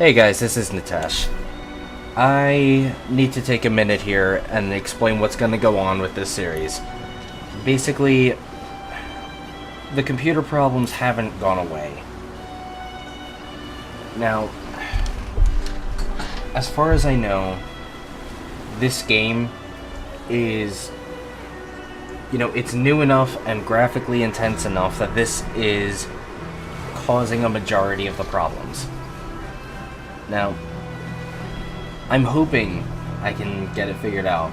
Hey guys, this is Nitesh. I need to take a minute here and explain what's going to go on with this series. Basically, the computer problems haven't gone away. Now, as far as I know, this game is, it's new enough and graphically intense enough that this is causing a majority of the problems. Now, I'm hoping I can get it figured out.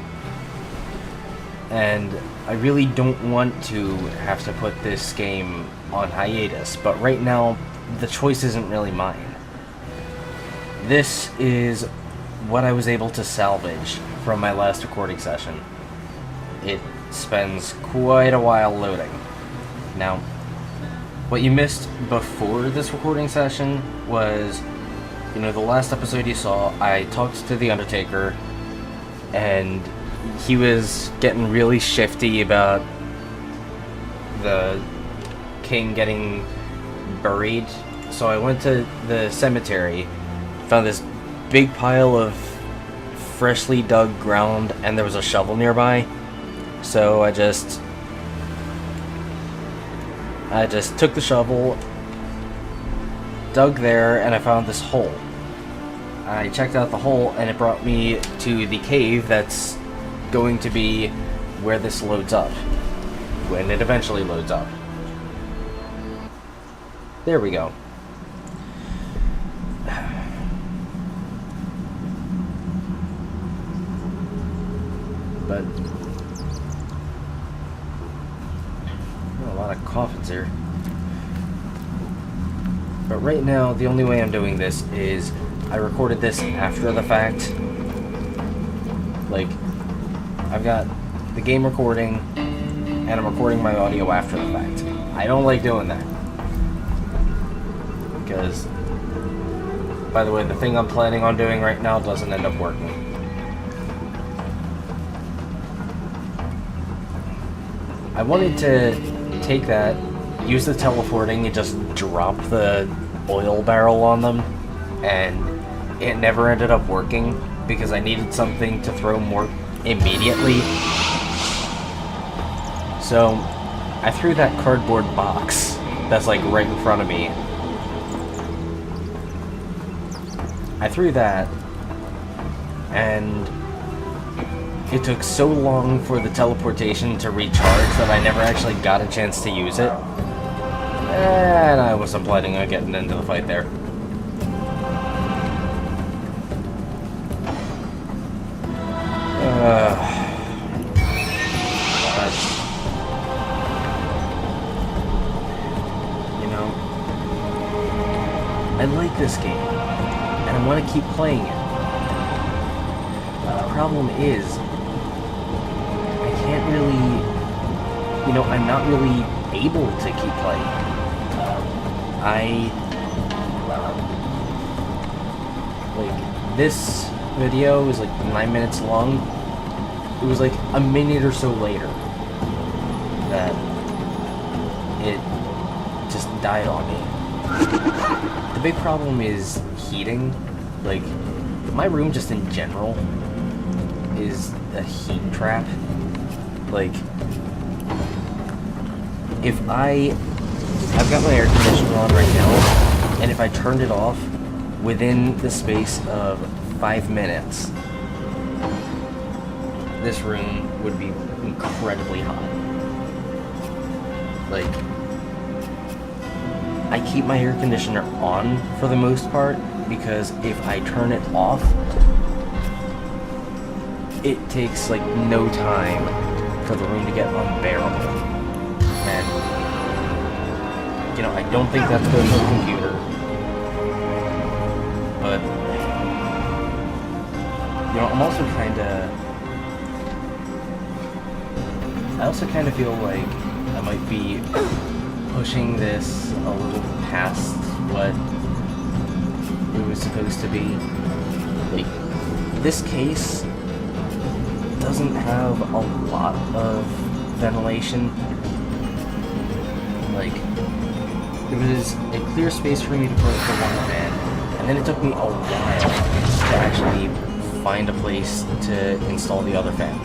And I really don't want to have to put this game on hiatus, but right now, the choice isn't really mine. This is what I was able to salvage from my last recording session. It spends quite a while loading. Now, what you missed before this recording session was, the last episode you saw, I talked to the Undertaker, and he was getting really shifty about the king getting buried. So I went to the cemetery, found this big pile of freshly dug ground, and there was a shovel nearby. So I just took the shovel, dug there, and I found this hole. I checked out the hole, and it brought me to the cave that's going to be where this loads up, when it eventually loads up. There we go. But a lot of coffins here. But right now, the only way I'm doing this is I recorded this after the fact. Like, I've got the game recording, and I'm recording my audio after the fact. I don't like doing that. Because, by the way, the thing I'm planning on doing right now doesn't end up working. I wanted to take that, use the teleporting, and just drop the oil barrel on them, and it never ended up working because I needed something to throw more immediately. So I threw that cardboard box that's like right in front of me. I threw that, and it took so long for the teleportation to recharge that I never actually got a chance to use it. And I wasn't planning on getting into the fight there. But, I like this game, and I want to keep playing it. But the problem is, I can't really, I'm not really able to keep playing. This video is like 9 minutes long. It was like a minute or so later that it just died on me. The big problem is heating. Like, my room just in general is a heat trap. Like, if I've got my air conditioner on right now, and if I turned it off within the space of 5 minutes, this room would be incredibly hot. Like, I keep my air conditioner on for the most part, because if I turn it off, it takes like no time for the room to get unbearable. And I don't think that's good for the computer. But I'm also kind of feel like I might be pushing this a little past what it was supposed to be. Like, this case doesn't have a lot of ventilation. Like, there was a clear space for me to put the one fan, and then it took me a while to actually find a place to install the other fan.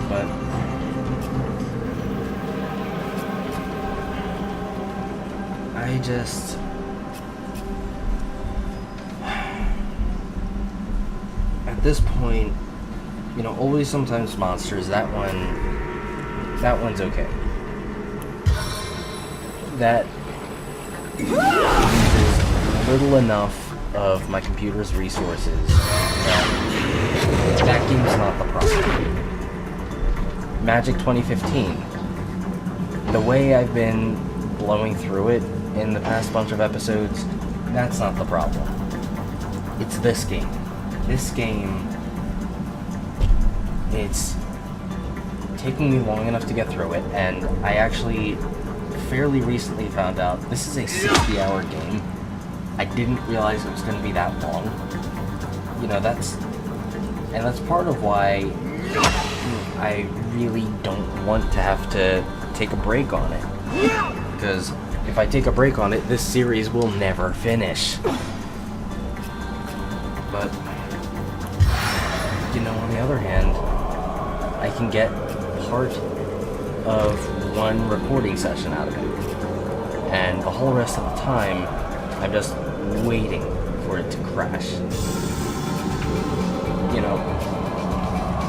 But I just... At this point, you know, Always Sometimes Monsters, that one's okay. That uses little enough of my computer's resources that game's not the problem. Magic 2015, the way I've been blowing through it in the past bunch of episodes, that's not the problem. It's this game. This game, it's taking me long enough to get through it, and I actually fairly recently found out this is a 60-hour game. I didn't realize it was going to be that long. You know, that's part of why I really don't want to have to take a break on it. Because if I take a break on it, this series will never finish. But, you know, on the other hand, I can get part of one recording session out of it. And the whole rest of the time, I'm just waiting for it to crash. You know,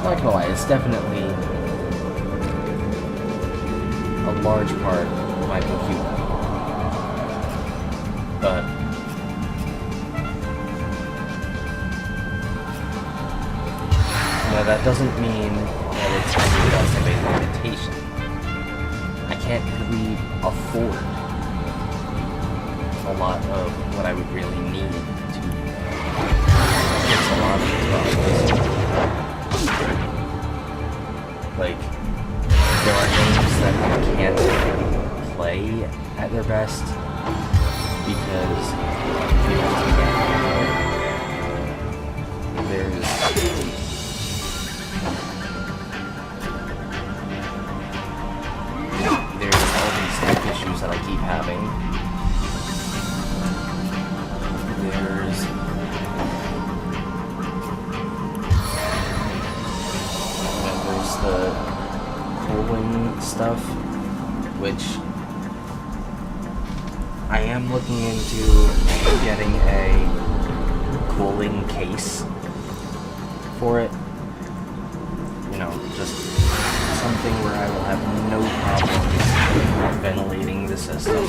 not gonna lie, it's definitely a large part of my computer. But you know, that doesn't mean that it's any less of a limitation. I can't really afford a lot of what I would really need to fix a lot of these problems. Like, there are games that I can't play at their best because they don't get There's all these tech issues that I keep having. There's the cooling stuff, which I am looking into getting a cooling case for it. You know, just something where I will have no problem ventilating the system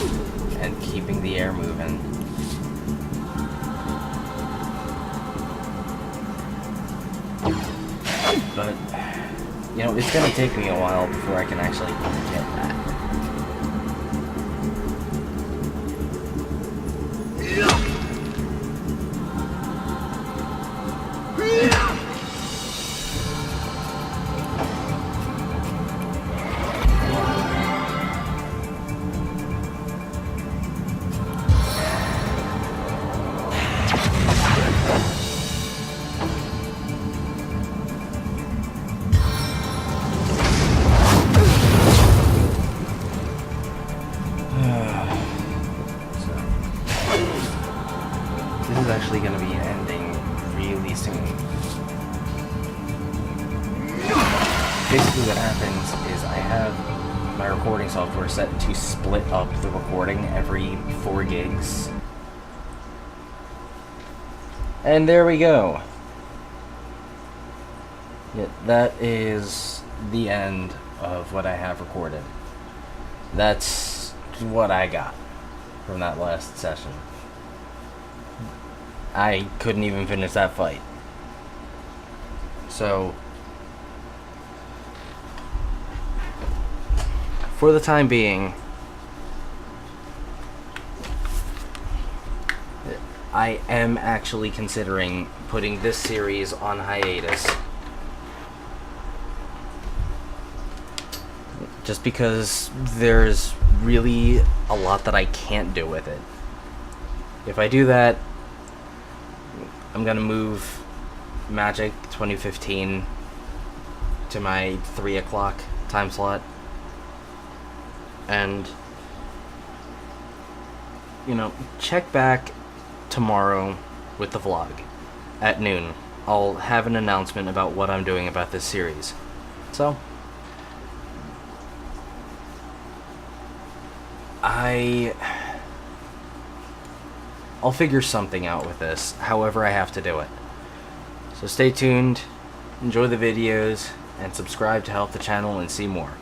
and keeping the air moving. But, you know, it's gonna take me a while before I can actually get that. This is actually going to be ending really soon. Basically what happens is I have my recording software set to split up the recording every 4 gigs. And there we go. Yeah, that is the end of what I have recorded. That's what I got from that last session. I couldn't even finish that fight. So, for the time being, I am actually considering putting this series on hiatus. Just because there's really a lot that I can't do with it. If I do that, I'm gonna move Magic 2015 to my 3 o'clock time slot, and you know, check back tomorrow with the vlog at noon. I'll have an announcement about what I'm doing about this series. So, I'll figure something out with this, however I have to do it. So stay tuned, enjoy the videos, and subscribe to help the channel and see more.